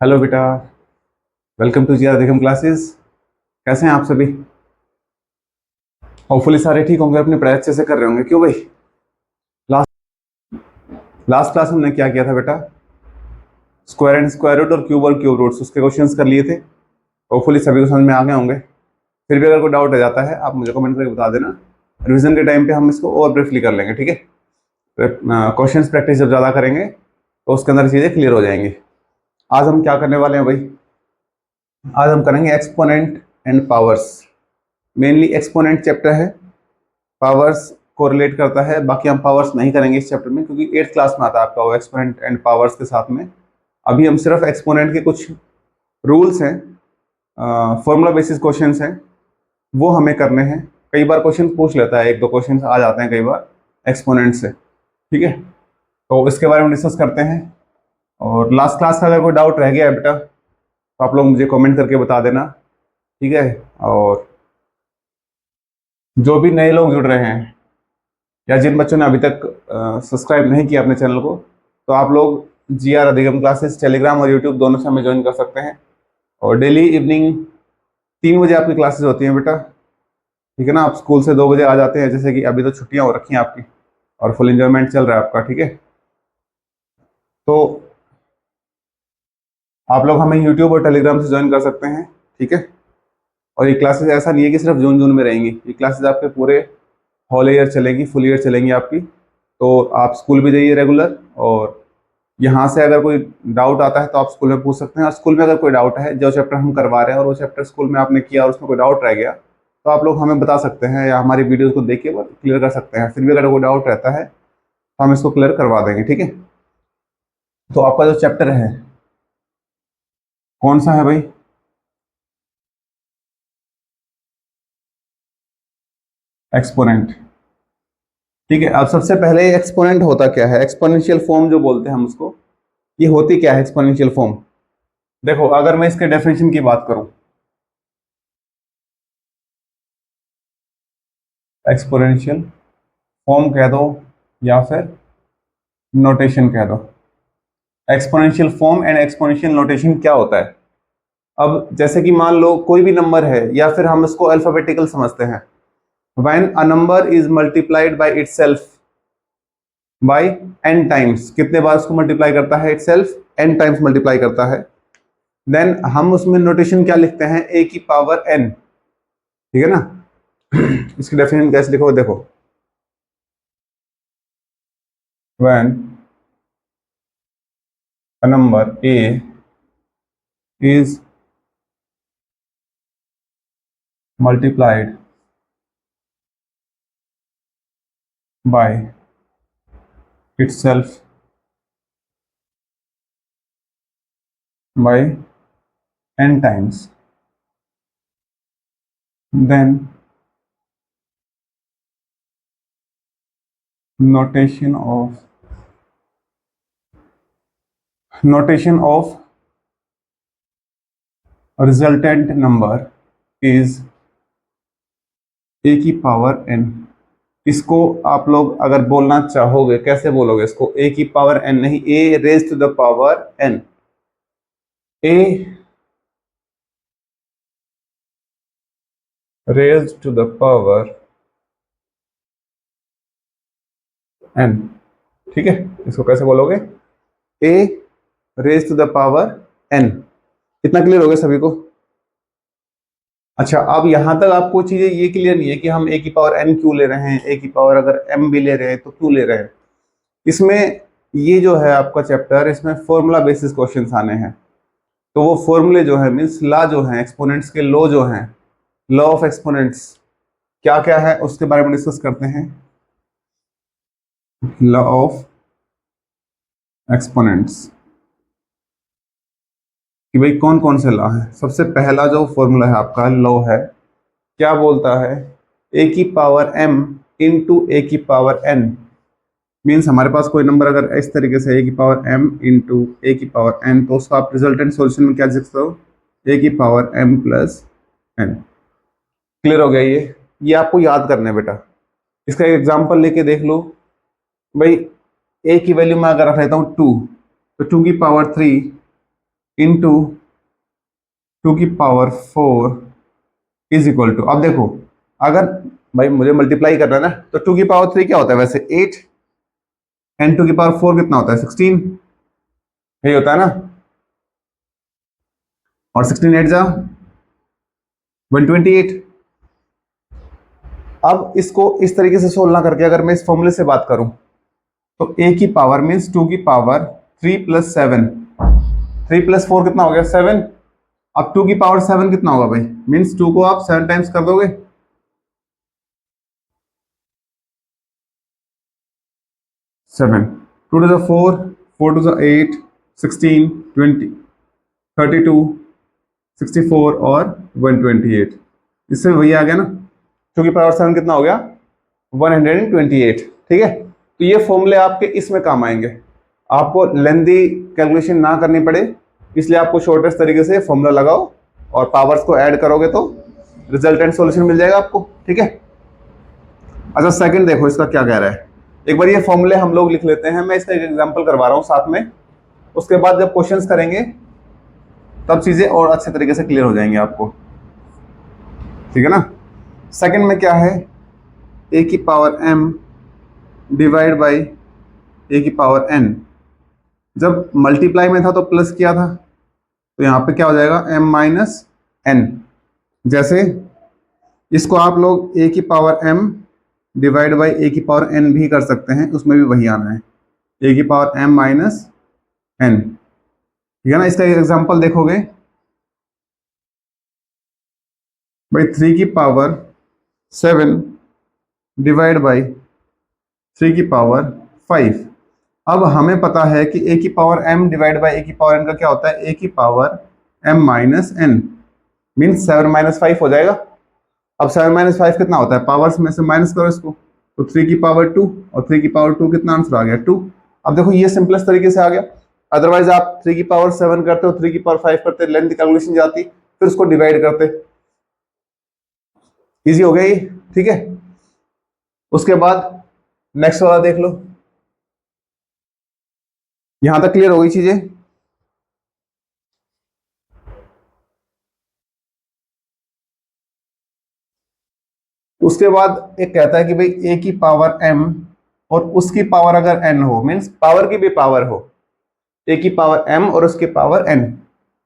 Hello बेटा। Welcome to जिया देखम classes. कैसे हैं आप सभी? होपफुली सारे ठीक होंगे, अपनी पढ़ाई अच्छे से कर रहे होंगे। क्यों भाई? लास्ट लास्ट क्लास हमने क्या किया था बेटा? स्क्वायर एंड स्क्वायर रूट और क्यूब रूट्स उसके क्वेश्चंस कर लिए थे। होपफुली सभी को समझ में आ गए होंगे। फिर भी अगर कोई डाउट रह जाता है आप मुझे कमेंट करके बता देना। रिवीजन के टाइम पे हम इसको और ब्रीफली कर लेंगे, ठीक है? क्वेश्चंस प्रैक्टिस जब ज़्यादा करेंगे तो उसके अंदर चीज़ें क्लियर हो जाएंगी। आज हम क्या करने वाले हैं भाई? आज हम करेंगे exponent and powers. Mainly exponent chapter है, पावर्स को रिलेट करता है। बाकी हम पावर्स नहीं करेंगे इस चैप्टर में, क्योंकि 8th क्लास में आता है आपका वो एक्सपोनेंट एंड पावर्स के साथ में। अभी हम सिर्फ एक्सपोनेंट के कुछ रूल्स हैं, फॉर्मूला बेसिस क्वेश्चंस हैं, वो हमें करने हैं। कई बार क्वेश्चन पूछ लेता है, एक दो क्वेश्चन आ जाते हैं कई बार एक्सपोनेंट से, ठीक है? तो इसके बारे में डिस्कस करते हैं। और लास्ट क्लास का अगर कोई डाउट रह गया है बेटा तो आप लोग मुझे कमेंट करके बता देना, ठीक है? और जो भी नए लोग जुड़ रहे हैं या जिन बच्चों ने अभी तक सब्सक्राइब नहीं किया अपने चैनल को, तो आप लोग GR अधिगम क्लासेस टेलीग्राम और यूट्यूब दोनों से हमें ज्वाइन कर सकते हैं। और डेली इवनिंग 3 बजे आपकी क्लासेस होती हैं बेटा, ठीक है ना? आप स्कूल से 2 बजे आ जाते हैं, जैसे कि अभी तो छुट्टियां हो रखी हैं आपकी और फुल इंजॉयमेंट चल रहा है आपका, ठीक है? तो आप लोग हमें यूट्यूब और टेलीग्राम से ज्वाइन कर सकते हैं, ठीक है? और ये क्लासेस ऐसा नहीं है कि सिर्फ जून जून में रहेंगी, ये क्लासेस आपके पूरे होल ईयर चलेंगी, फुल ईयर चलेंगी आपकी। तो आप स्कूल भी जाइए रेगुलर, और यहाँ से अगर कोई डाउट आता है तो आप स्कूल में पूछ सकते हैं। और स्कूल में अगर कोई डाउट है, जो चैप्टर हम करवा रहे हैं और वो चैप्टर स्कूल में आपने किया और उसमें कोई डाउट रह गया, तो आप लोग हमें बता सकते हैं या हमारी वीडियोस को देख के वो क्लियर कर सकते हैं। फिर भी अगर कोई डाउट रहता है तो हम इसको क्लियर करवा देंगे, ठीक है? तो आपका जो चैप्टर है कौन सा है भाई? एक्सपोनेंट, ठीक है। अब सबसे पहले एक्सपोनेंट होता क्या है? एक्सपोनेंशियल फॉर्म जो बोलते हैं हम उसको, ये होती क्या है एक्सपोनेंशियल फॉर्म? देखो, अगर मैं इसके डेफिनेशन की बात करूं, एक्सपोनेंशियल फॉर्म कह दो या फिर नोटेशन कह दो। Exponential form and exponential notation क्या होता है? अब जैसे कि मान लो कोई भी नंबर है, या फिर हम इसको अल्फाबेटिकल समझते हैं। When a number is multiplied by itself by n times, कितने बार उसको मल्टीप्लाई करता है? इटसेल्फ n टाइम्स मल्टीप्लाई करता है। देन हम उसमें नोटेशन क्या लिखते हैं? a की पावर n, ठीक है ना? इसकी डेफिनेशन कैसे लिखो देखो। When a number a is multiplied by itself by n times, then notation of resultant number is a की पावर n। इसको आप लोग अगर बोलना चाहोगे, कैसे बोलोगे इसको? a की पावर n नहीं, a raise to the power n। a raise to the power n, ठीक है? इसको कैसे बोलोगे? a raise to the power n। इतना क्लियर हो गया सभी को? अच्छा, अब यहां तक आपको चीजें ये क्लियर नहीं है कि हम a की पावर n क्यों ले रहे हैं, a की पावर अगर m भी ले रहे हैं तो क्यों ले रहे हैं? इसमें ये जो है आपका चैप्टर, इसमें फॉर्मूला बेसिस क्वेश्चंस आने हैं। तो वो फॉर्मूले जो है, मीन्स लॉ जो है, एक्सपोनेंट्स के लॉ जो हैं, लॉ ऑफ एक्सपोनेंट्स क्या क्या है उसके बारे में डिस्कस करते हैं। लॉ ऑफ एक्सपोनेंट्स कि भाई कौन कौन से लॉ है। सबसे पहला जो फॉर्मूला है आपका, लॉ है, क्या बोलता है? a की पावर m इंटू a की पावर n। मीन्स हमारे पास कोई नंबर अगर इस तरीके से a की पावर m इंटू a की पावर n, तो उसका आप रिजल्टेंट सॉल्यूशन में क्या लिख सकते हो? a की power m plus n। Clear हो गया? ये आपको याद करना है बेटा। इसका एक एग्जांपल लेके देख लो भाई। a की वैल्यू में अगर रख लेता हूँ 2, तो 2 की पावर 3 इंटू 2 की पावर 4 इज इक्वल टू, अब देखो अगर भाई मुझे मल्टीप्लाई करना है ना, तो 2 की पावर 3 क्या होता है वैसे 8, एंड 2 की पावर 4 कितना होता है 16, यही होता है ना, और 16 8 जा 128। अब इसको इस तरीके से सोल्व ना करके अगर मैं इस फॉर्मूले से बात करूं, तो a की पावर मीन्स 2 की पावर 3 + 7, 3 + 4 कितना हो गया 7। अब 2 की पावर 7 कितना होगा भाई, मीन्स 2 को आप 7 टाइम्स कर दोगे, 7, 2 × 4, 4 × 8, 16, 20, 32, 64 और 128, इससे वही आ गया ना, 2 की पावर 7 कितना हो गया 128। ठीक है, तो ये फॉर्मूले आपके इसमें काम आएंगे, आपको लेंदी कैलकुलेशन ना करनी पड़े, इसलिए आपको शॉर्टेस्ट तरीके से फॉर्मूला लगाओ और पावर्स को ऐड करोगे तो रिजल्टेंट सॉल्यूशन मिल जाएगा आपको। ठीक है, अच्छा सेकंड देखो इसका क्या कह रहा है, एक बार ये फॉर्मूले हम लोग लिख लेते हैं, मैं इसका एक एग्जांपल करवा रहा हूँ साथ में, उसके बाद जब क्वेश्चंस करेंगे तब चीजें और अच्छे तरीके से क्लियर हो जाएंगी आपको। ठीक है ना, सेकंड में क्या है, a⁻m डिवाइड बाई a⁻n, जब मल्टीप्लाई में था तो प्लस किया था, तो यहाँ पे क्या हो जाएगा m-n, जैसे इसको आप लोग a⁻m डिवाइड बाई a⁻n भी कर सकते हैं, उसमें भी वही आना है a⁻m - n। ठीक है ना, इसका एक एग्जांपल देखोगे भाई 3 की पावर 7 डिवाइड बाई 3 की पावर 5। अब हमें पता है कि a⁻m डिवाइड बाई a⁻n का क्या होता है, a⁻m - n, मीन्स 7 - 5 हो जाएगा। अब 7 - 5 कितना होता है, पावर्स में से माइनस करो इसको, तो 3 की पावर 2, और 3 की पावर 2 कितना आंसर आ गया 2। अब देखो ये सिंपलेस्ट तरीके से आ गया, अदरवाइज आप 3 की पावर 7 करते हो, 3 की पावर 5 करते, लेंथ कैलकुलेशन जाती, फिर उसको डिवाइड करते, इजी हो गया ये। ठीक है, उसके बाद नेक्स्ट वाला देख लो, यहां तक क्लियर हो गई चीजें। उसके बाद एक कहता है कि भाई a⁻m और उसकी पावर अगर n हो, मीन्स पावर की भी पावर हो, a⁻m और उसकी पावर n,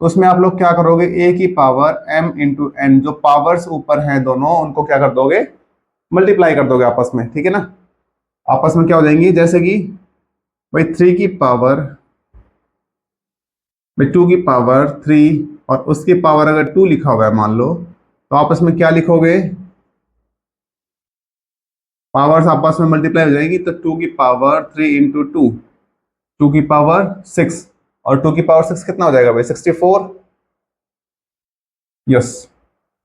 तो उसमें आप लोग क्या करोगे, a⁻m × n, जो पावर्स ऊपर हैं दोनों उनको क्या कर दोगे, मल्टीप्लाई कर दोगे आपस में। ठीक है ना, आपस में क्या हो जाएंगी, जैसे कि भाई 2 की पावर 3 और उसकी पावर अगर 2 लिखा हुआ है मान लो, तो आपस में क्या लिखोगे, पावर्स आपस में मल्टीप्लाई हो जाएगी, तो 2 की पावर 3 × 2, 2 की पावर 6, और 2 की पावर 6 कितना हो जाएगा भाई 64। यस,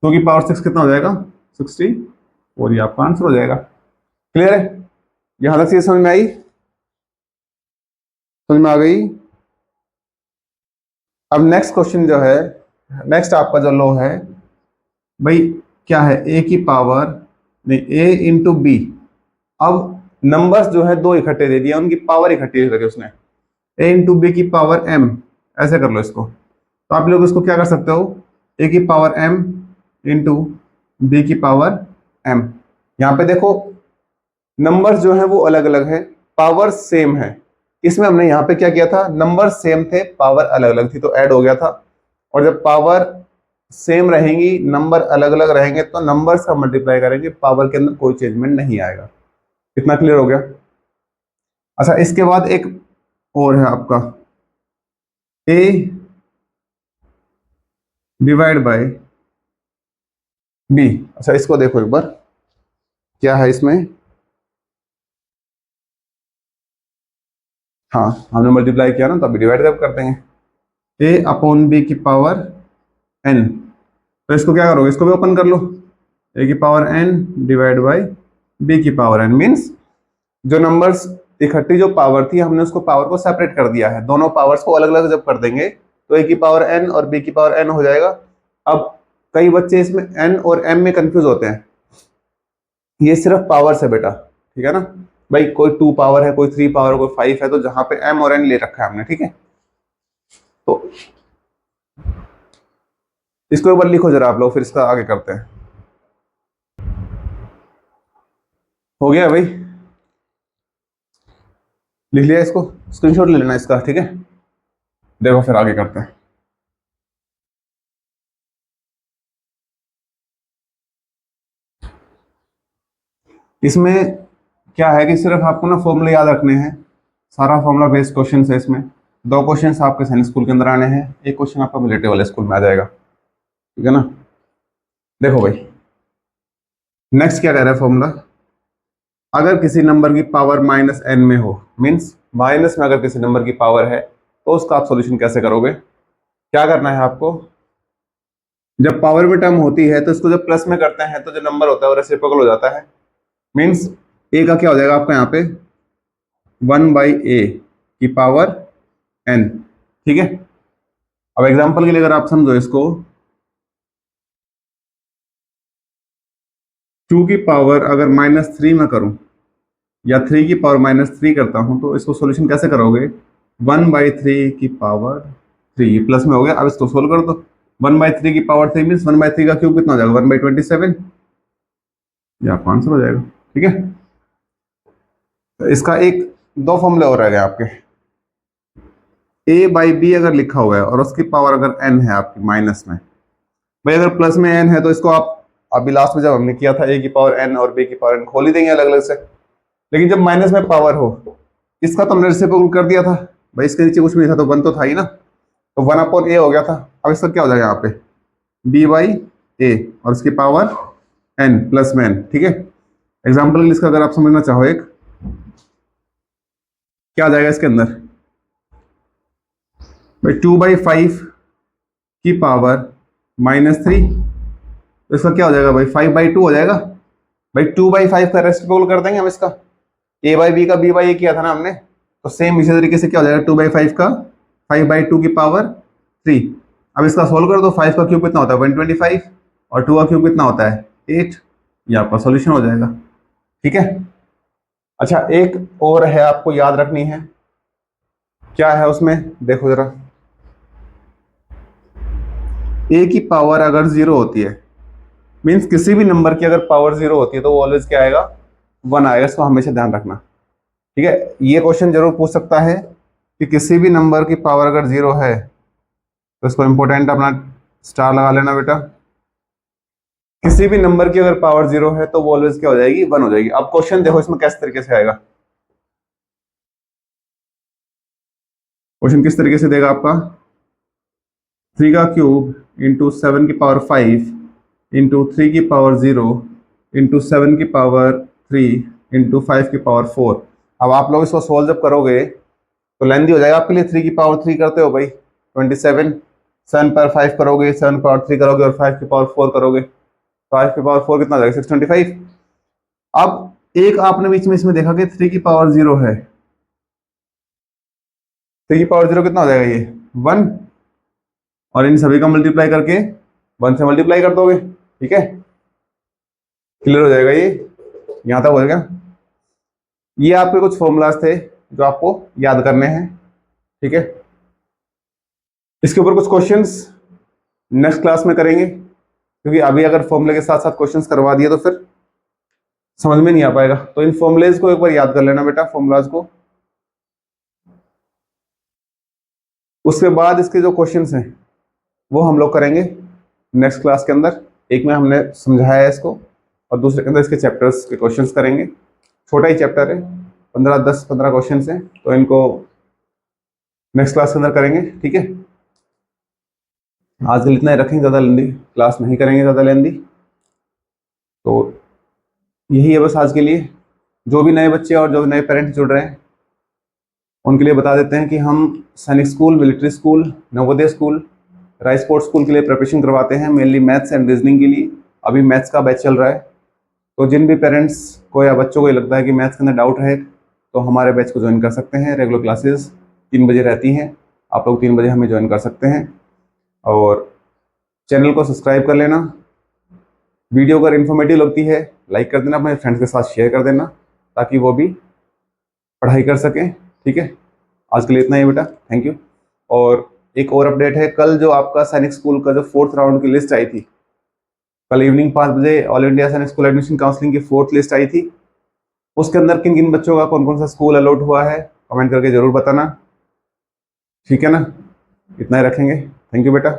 2 की पावर 6 कितना हो जाएगा 64, ये आपका आंसर हो जाएगा। क्लियर है, यहां तक चीज समझ में आई, समझ में आ गई। अब नेक्स्ट क्वेश्चन जो है, नेक्स्ट आपका जो लो है भाई क्या है, a की पावर नहीं a × b, अब नंबर्स जो है दो इकट्ठे दे दिया, उनकी पावर इकट्ठी दे रखी उसने, a × b की पावर m, ऐसे कर लो इसको, तो आप लोग इसको क्या कर सकते हो, a की पावर m × b की पावर m। यहाँ पे देखो नंबर्स जो है वो अलग अलग है, पावर सेम है, इसमें हमने यहाँ पे क्या किया था, नंबर सेम थे पावर अलग अलग थी तो ऐड हो गया था, और जब पावर सेम रहेंगी नंबर अलग अलग रहेंगे तो नंबर्स का मल्टीप्लाई करेंगे, पावर के अंदर कोई चेंजमेंट नहीं आएगा। कितना क्लियर हो गया। अच्छा इसके बाद एक और है आपका a डिवाइड बाय b। अच्छा इसको देखो एक बार क्या है इसमें, हाँ हमने मल्टीप्लाई किया ना तो अभी डिवाइड कब करते हैं, a/b की पावर n, तो इसको क्या करोगे, इसको भी ओपन कर लो, a की power n divide by b की पावर n, मीन्स जो नंबर्स इकट्ठी जो पावर थी हमने उसको पावर को सेपरेट कर दिया है, दोनों पावर्स को अलग अलग जब कर देंगे तो a की पावर n और b की पावर n हो जाएगा। अब कई बच्चे इसमें n और m में कंफ्यूज होते हैं, ये सिर्फ पावर्स है बेटा, ठीक है ना भाई, कोई 2 पावर है, कोई 3 पावर, कोई 5 है, तो जहां पे m और n ले रखा है हमने, ठीक है, तो इसको एक बार लिखो जरा आप लोग, फिर इसका आगे करते हैं। हो गया भाई, लिख लिया इसको, स्क्रीनशॉट ले लेना इसका, ठीक है। देखो फिर आगे करते हैं। इसमें क्या है कि सिर्फ आपको ना फॉर्मूले याद रखने हैं, सारा फॉर्मूला बेस्ड क्वेश्चन है इसमें। 2 क्वेश्चन आपके सैनिक स्कूल के अंदर आने हैं, एक क्वेश्चन आपका मिलिट्री वाले स्कूल में आ जाएगा, ठीक है ना। देखो भाई, नेक्स्ट क्या कह रहा है फॉर्मूला, अगर किसी नंबर की पावर -n में हो, मीन्स माइनस में अगर किसी नंबर की पावर है, तो उसका आप सोल्यूशन कैसे करोगे। क्या करना है आपको, जब पावर में टर्म होती है तो इसको जब प्लस में करते हैं तो जो नंबर होता है वो रेसिप्रोकल हो जाता है। मीन्स ए का क्या हो जाएगा आपका यहाँ पे 1/a की पावर n, ठीक है। अब एग्जांपल के लिए अगर आप समझो इसको, 2 की पावर अगर -3 में करूं या 3 की पावर -3 करता हूं, तो इसको सॉल्यूशन कैसे करोगे, 1/3 की पावर 3 प्लस में हो गया। अब इसको सोल्व कर दो, 1/3 की पावर 3 मीन्स 1/3 का क्यूब कितना हो जाएगा, 1/27, ये आपका आंसर हो जाएगा, ठीक है। तो इसका एक 2 फॉर्मूले और रह गए आपके, a/b अगर लिखा हुआ है और उसकी पावर अगर n है आपकी माइनस में, भाई अगर प्लस में n है तो इसको आप अभी लास्ट में जब हमने किया था a की पावर n और b की पावर n खोल ही देंगे अलग अलग से। लेकिन जब माइनस में पावर हो, इसका तो हमने रेसिप्रोकल कर दिया था भाई, इसके नीचे कुछ भी नहीं था तो 1 तो था ही ना, तो 1/a हो गया था। अब इसका क्या हो जाएगा यहाँ पे b/a और इसकी पावर n प्लस में n, ठीक है। एग्जाम्पल के लिए इसका अगर आप समझना चाहो, एक क्या आ जाएगा इसके अंदर भाई 2/5 की पावर -3, तो इसका क्या हो जाएगा भाई 5/2 हो जाएगा। भाई 2/5 का रेसिप्रोकल कर देंगे हम इसका, a/b का b/a किया था ना हमने, तो सेम इसी तरीके से क्या हो जाएगा 2/5 का 5/2 की पावर 3। अब इसका सोल्व कर दो, 5 का क्यूब कितना होता है 125 और 2 का क्यूब कितना होता है 8, ये आपका सॉल्यूशन हो जाएगा, ठीक है। अच्छा एक और है आपको याद रखनी है, क्या है उसमें देखो जरा, a की पावर अगर 0 होती है, मीन्स किसी भी नंबर की अगर पावर 0 होती है तो वो ऑलवेज क्या आएगा 1 आएगा, इसको हमेशा ध्यान रखना, ठीक है। ये क्वेश्चन जरूर पूछ सकता है कि किसी भी नंबर की पावर अगर 0 है, तो इसको इंपॉर्टेंट अपना स्टार लगा लेना बेटा। किसी भी नंबर की अगर पावर 0 है तो वो ऑलवेज क्या हो जाएगी 1 हो जाएगी। अब क्वेश्चन देखो इसमें किस तरीके से आएगा, क्वेश्चन किस तरीके से देगा आपका, 3 का क्यूब इंटू 7 की पावर 5 इंटू 3 की पावर 0 इंटू 7 की पावर 3 इंटू 5 की पावर 4। अब आप लोग इसको सोल्व जब करोगे तो लेंदी हो जाएगा आपके लिए, 3 की पावर 3 करते हो भाई 27, 7 पावर 5 करोगे, 7 पावर 3 करोगे और 5 की पावर 4 करोगे, 5 की पावर 4 कितना हो जाएगा 625। अब एक आपने बीच में इसमें देखा कि 3 की पावर 0 है, 3 की पावर 0 कितना हो जाएगा ये 1, और इन सभी का मल्टीप्लाई करके 1 से मल्टीप्लाई कर दोगे, ठीक है। क्लियर हो जाएगा ये, यहां तक हो जाएगा। ये आपके कुछ फॉर्मूलाज थे जो आपको याद करने हैं, ठीक है। इसके ऊपर कुछ क्वेश्चंस नेक्स्ट क्लास में करेंगे, क्योंकि अभी अगर फॉर्मूले के साथ साथ क्वेश्चंस करवा दिए तो फिर समझ में नहीं आ पाएगा। तो इन फॉर्मूलेज को एक बार याद कर लेना बेटा, फॉर्मूलाज को। उसके बाद इसके जो क्वेश्चंस हैं वो हम लोग करेंगे नेक्स्ट क्लास के अंदर। एक में हमने समझाया है इसको, और दूसरे के अंदर इसके चैप्टर्स के क्वेश्चंस करेंगे। छोटा ही चैप्टर है, 10-15 क्वेश्चन हैं, तो इनको नेक्स्ट क्लास के अंदर करेंगे, ठीक है। आज के लिए इतना ही रखेंगे, ज़्यादा लेंदी क्लास नहीं करेंगे, ज़्यादा लेंदी। तो यही है बस आज के लिए। जो भी नए बच्चे और जो नए पेरेंट्स जुड़ रहे हैं उनके लिए बता देते हैं कि हम सैनिक school, military school, Navodaya school, rice sports school के लिए प्रिपरेशन करवाते हैं, मेनली मैथ्स एंड रीजनिंग के लिए। अभी मैथ्स का बैच चल रहा है, तो जिन भी पेरेंट्स को या बच्चों को ये लगता है कि मैथ्स के अंदर डाउट है तो हमारे बैच को ज्वाइन कर सकते हैं। रेगुलर क्लासेस 3 बजे रहती हैं, आप लोग 3 बजे हमें ज्वाइन कर सकते हैं। और चैनल को सब्सक्राइब कर लेना। वीडियो अगर इन्फॉर्मेटिव लगती है लाइक कर देना, अपने फ्रेंड्स के साथ शेयर कर देना ताकि वो भी पढ़ाई कर सकें, ठीक है। आज के लिए इतना ही बेटा, थैंक यू। और एक और अपडेट है, कल जो आपका सैनिक स्कूल का जो 4th राउंड की लिस्ट आई थी, कल इवनिंग 5 बजे ऑल इंडिया सैनिक स्कूल एडमिशन काउंसलिंग की 4th लिस्ट आई थी। उसके अंदर किन किन बच्चों का कौन कौन सा स्कूल अलॉट हुआ है कमेंट करके जरूर बताना, ठीक है ना। इतना ही रखेंगे। थैंक यू बेटा।